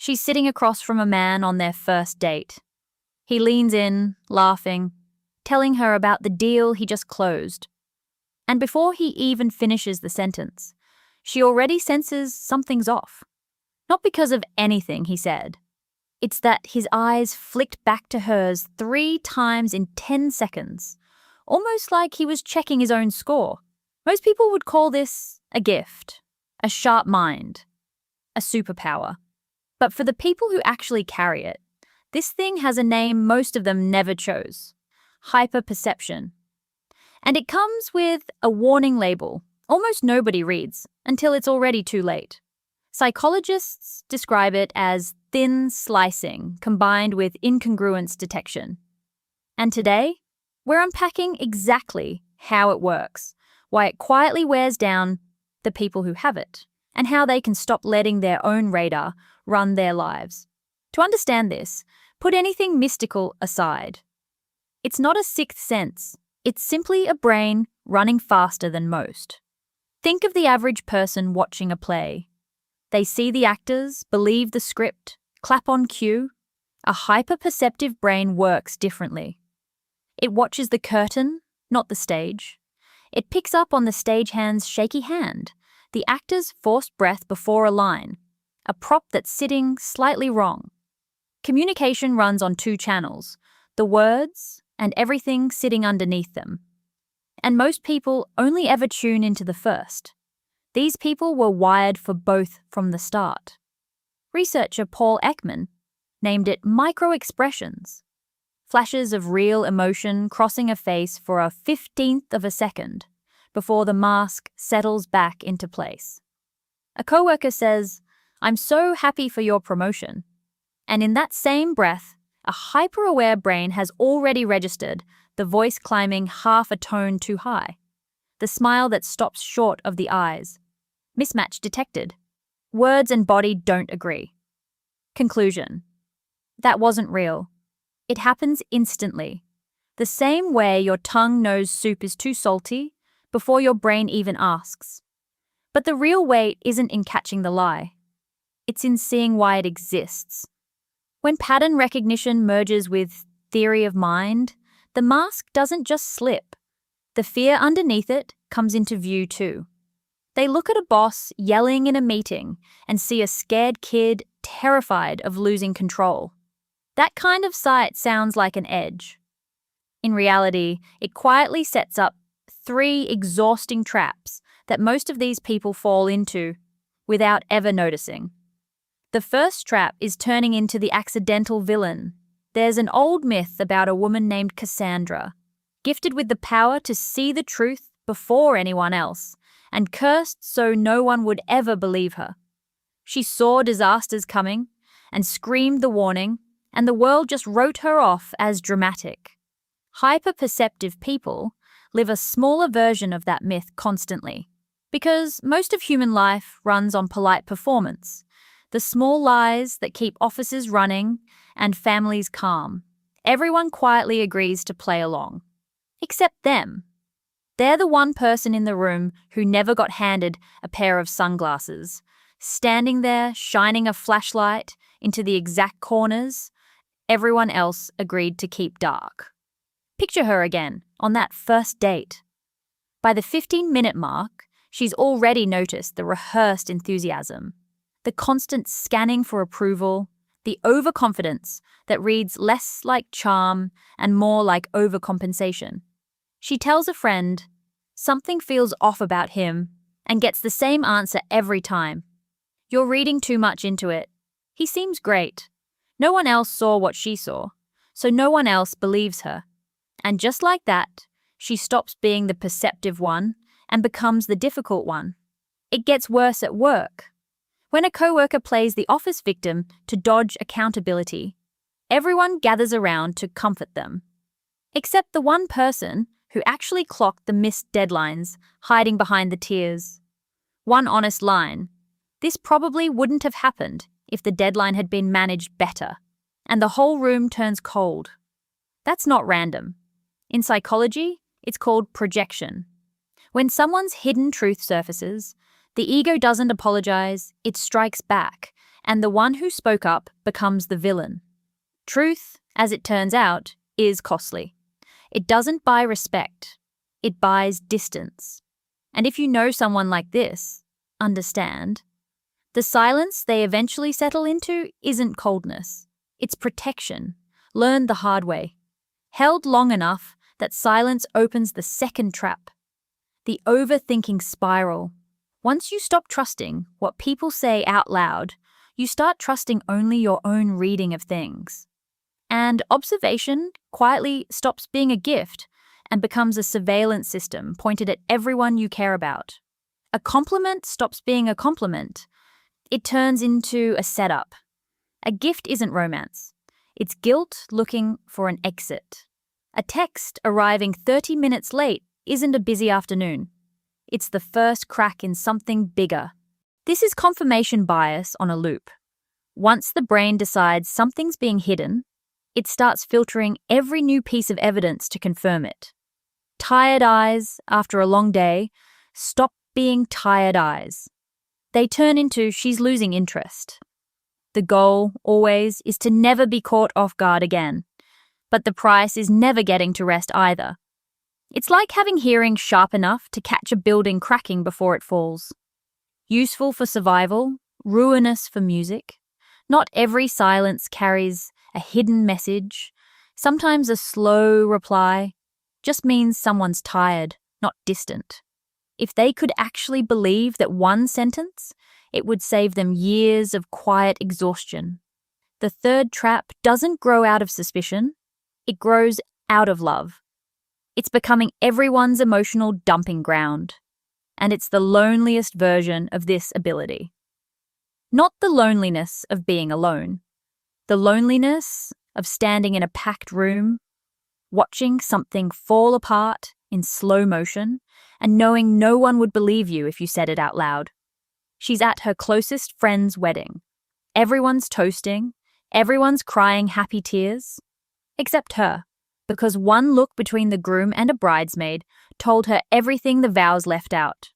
She's sitting across from a man on their first date. He leans in, laughing, telling her about the deal he just closed. And before he even finishes the sentence, she already senses something's off. Not because of anything he said. It's that his eyes flicked back to hers 3 times in 10 seconds, almost like he was checking his own score. Most people would call this a gift, a sharp mind, a superpower. But for the people who actually carry it, this thing has a name most of them never chose: hyperperception. And it comes with a warning label almost nobody reads until it's already too late. Psychologists describe it as thin slicing combined with incongruence detection. And today, we're unpacking exactly how it works, why it quietly wears down the people who have it, and how they can stop letting their own radar run their lives. To understand this, put anything mystical aside. It's not a sixth sense. It's simply a brain running faster than most. Think of the average person watching a play. They see the actors, believe the script, clap on cue. A hyper-perceptive brain works differently. It watches the curtain, not the stage. It picks up on the stagehand's shaky hand, the actor's forced breath before a line, a prop that's sitting slightly wrong. Communication runs on 2 channels, the words and everything sitting underneath them. And most people only ever tune into the first. These people were wired for both from the start. Researcher Paul Ekman named it micro-expressions, flashes of real emotion crossing a face for a 15th of a second before the mask settles back into place. A coworker says, "I'm so happy for your promotion." And in that same breath, a hyper-aware brain has already registered the voice climbing half a tone too high, the smile that stops short of the eyes. Mismatch detected. Words and body don't agree. Conclusion. That wasn't real. It happens instantly. The same way your tongue knows soup is too salty before your brain even asks. But the real weight isn't in catching the lie. It's in seeing why it exists. When pattern recognition merges with theory of mind, the mask doesn't just slip. The fear underneath it comes into view too. They look at a boss yelling in a meeting and see a scared kid terrified of losing control. That kind of sight sounds like an edge. In reality, it quietly sets up 3 exhausting traps that most of these people fall into without ever noticing. The first trap is turning into the accidental villain. There's an old myth about a woman named Cassandra, gifted with the power to see the truth before anyone else, and cursed so no one would ever believe her. She saw disasters coming and screamed the warning, and the world just wrote her off as dramatic. Hyper-perceptive people live a smaller version of that myth constantly, because most of human life runs on polite performance, the small lies that keep offices running and families calm. Everyone quietly agrees to play along. Except them. They're the one person in the room who never got handed a pair of sunglasses, standing there shining a flashlight into the exact corners everyone else agreed to keep dark. Picture her again on that first date. By the 15-minute mark, she's already noticed the rehearsed enthusiasm, the constant scanning for approval, the overconfidence that reads less like charm and more like overcompensation. She tells a friend, something feels off about him, and gets the same answer every time. You're reading too much into it. He seems great. No one else saw what she saw, so no one else believes her. And just like that, she stops being the perceptive one and becomes the difficult one. It gets worse at work. When a coworker plays the office victim to dodge accountability, everyone gathers around to comfort them. Except the one person who actually clocked the missed deadlines, hiding behind the tears. One honest line, "This probably wouldn't have happened if the deadline had been managed better," and the whole room turns cold. That's not random. In psychology, it's called projection. When someone's hidden truth surfaces, the ego doesn't apologize, it strikes back, and the one who spoke up becomes the villain. Truth, as it turns out, is costly. It doesn't buy respect, it buys distance. And if you know someone like this, understand, the silence they eventually settle into isn't coldness, it's protection, learned the hard way, held long enough that silence opens the second trap, the overthinking spiral. Once you stop trusting what people say out loud, you start trusting only your own reading of things. And observation quietly stops being a gift and becomes a surveillance system pointed at everyone you care about. A compliment stops being a compliment. It turns into a setup. A gift isn't romance. It's guilt looking for an exit. A text arriving 30 minutes late isn't a busy afternoon. It's the first crack in something bigger. This is confirmation bias on a loop. Once the brain decides something's being hidden, it starts filtering every new piece of evidence to confirm it. Tired eyes, after a long day, stop being tired eyes. They turn into she's losing interest. The goal, always, is to never be caught off guard again. But the price is never getting to rest either. It's like having hearing sharp enough to catch a building cracking before it falls. Useful for survival, ruinous for music. Not every silence carries a hidden message. Sometimes a slow reply just means someone's tired, not distant. If they could actually believe that one sentence, it would save them years of quiet exhaustion. The third trap doesn't grow out of suspicion, it grows out of love. It's becoming everyone's emotional dumping ground. And it's the loneliest version of this ability. Not the loneliness of being alone. The loneliness of standing in a packed room, watching something fall apart in slow motion, and knowing no one would believe you if you said it out loud. She's at her closest friend's wedding. Everyone's toasting, everyone's crying happy tears, except her, because one look between the groom and a bridesmaid told her everything the vows left out.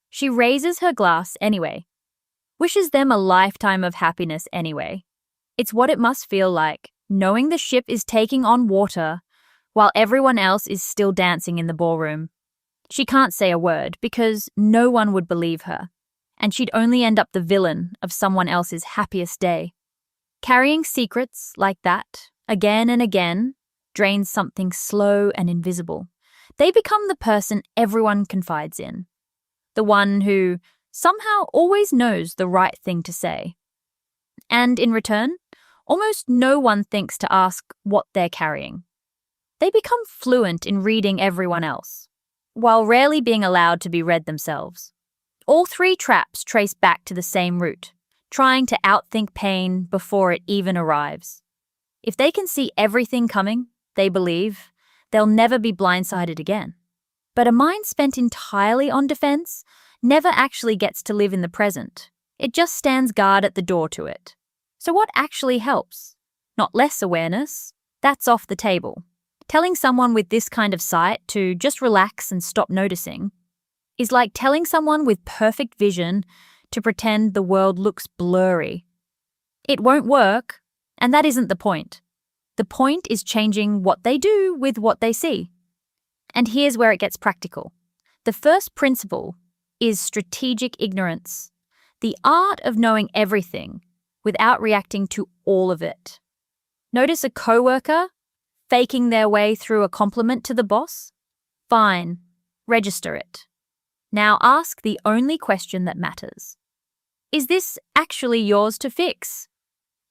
She raises her glass anyway, wishes them a lifetime of happiness anyway. It's what it must feel like, knowing the ship is taking on water while everyone else is still dancing in the ballroom. She can't say a word because no one would believe her, and she'd only end up the villain of someone else's happiest day. Carrying secrets like that, again and again, drains something slow and invisible. They become the person everyone confides in. The one who somehow always knows the right thing to say. And in return, almost no one thinks to ask what they're carrying. They become fluent in reading everyone else, while rarely being allowed to be read themselves. All three traps trace back to the same root, trying to outthink pain before it even arrives. If they can see everything coming, they believe, they'll never be blindsided again. But a mind spent entirely on defense never actually gets to live in the present. It just stands guard at the door to it. So what actually helps? Not less awareness. That's off the table. Telling someone with this kind of sight to just relax and stop noticing is like telling someone with perfect vision to pretend the world looks blurry. It won't work, and that isn't the point. The point is changing what they do with what they see. And here's where it gets practical. The first principle is strategic ignorance, the art of knowing everything without reacting to all of it. Notice a coworker faking their way through a compliment to the boss? Fine, register it. Now ask the only question that matters. Is this actually yours to fix?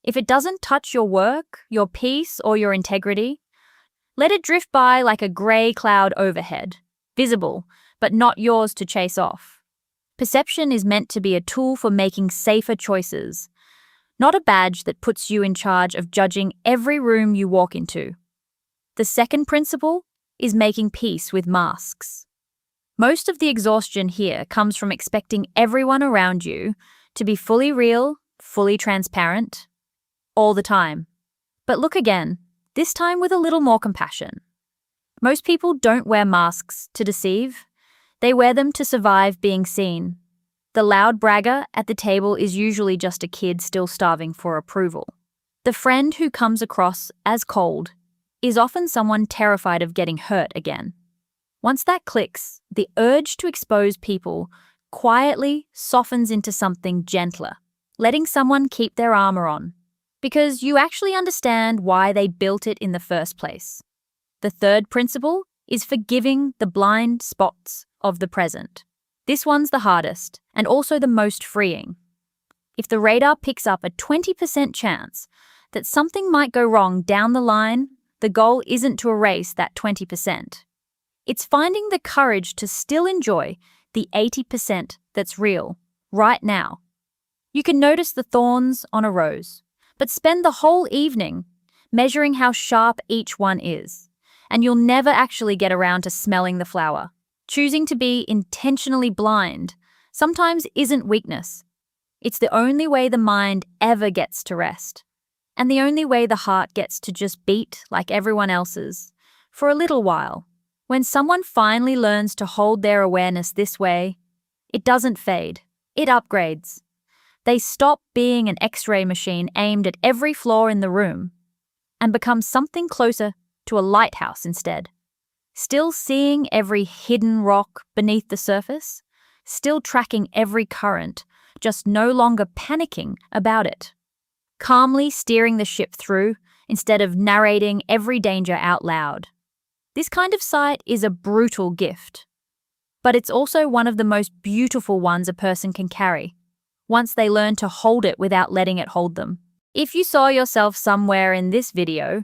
If it doesn't touch your work, your peace, or your integrity, let it drift by like a grey cloud overhead, visible, but not yours to chase off. Perception is meant to be a tool for making safer choices, not a badge that puts you in charge of judging every room you walk into. The second principle is making peace with masks. Most of the exhaustion here comes from expecting everyone around you to be fully real, fully transparent, all the time. But look again, this time with a little more compassion. Most people don't wear masks to deceive. They wear them to survive being seen. The loud bragger at the table is usually just a kid still starving for approval. The friend who comes across as cold is often someone terrified of getting hurt again. Once that clicks, the urge to expose people quietly softens into something gentler, letting someone keep their armor on, because you actually understand why they built it in the first place. The third principle is forgiving the blind spots of the present. This one's the hardest and also the most freeing. If the radar picks up a 20% chance that something might go wrong down the line, the goal isn't to erase that 20%. It's finding the courage to still enjoy the 80% that's real, right now. You can notice the thorns on a rose, but spend the whole evening measuring how sharp each one is, and you'll never actually get around to smelling the flower. Choosing to be intentionally blind sometimes isn't weakness. It's the only way the mind ever gets to rest, and the only way the heart gets to just beat like everyone else's for a little while. When someone finally learns to hold their awareness this way, it doesn't fade, it upgrades. They stop being an X-ray machine aimed at every flaw in the room and become something closer to a lighthouse instead. Still seeing every hidden rock beneath the surface, still tracking every current, just no longer panicking about it. Calmly steering the ship through instead of narrating every danger out loud. This kind of sight is a brutal gift, but it's also one of the most beautiful ones a person can carry, once they learn to hold it without letting it hold them. If you saw yourself somewhere in this video,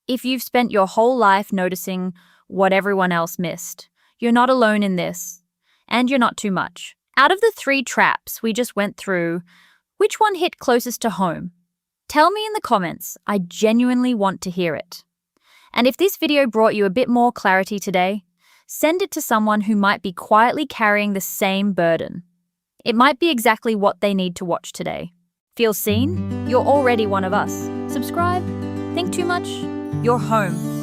if you've spent your whole life noticing what everyone else missed, you're not alone in this, and you're not too much. Out of the 3 traps we just went through, which one hit closest to home? Tell me in the comments, I genuinely want to hear it. And if this video brought you a bit more clarity today, send it to someone who might be quietly carrying the same burden. It might be exactly what they need to watch today. Feel seen? You're already one of us. Subscribe? Think too much? You're home.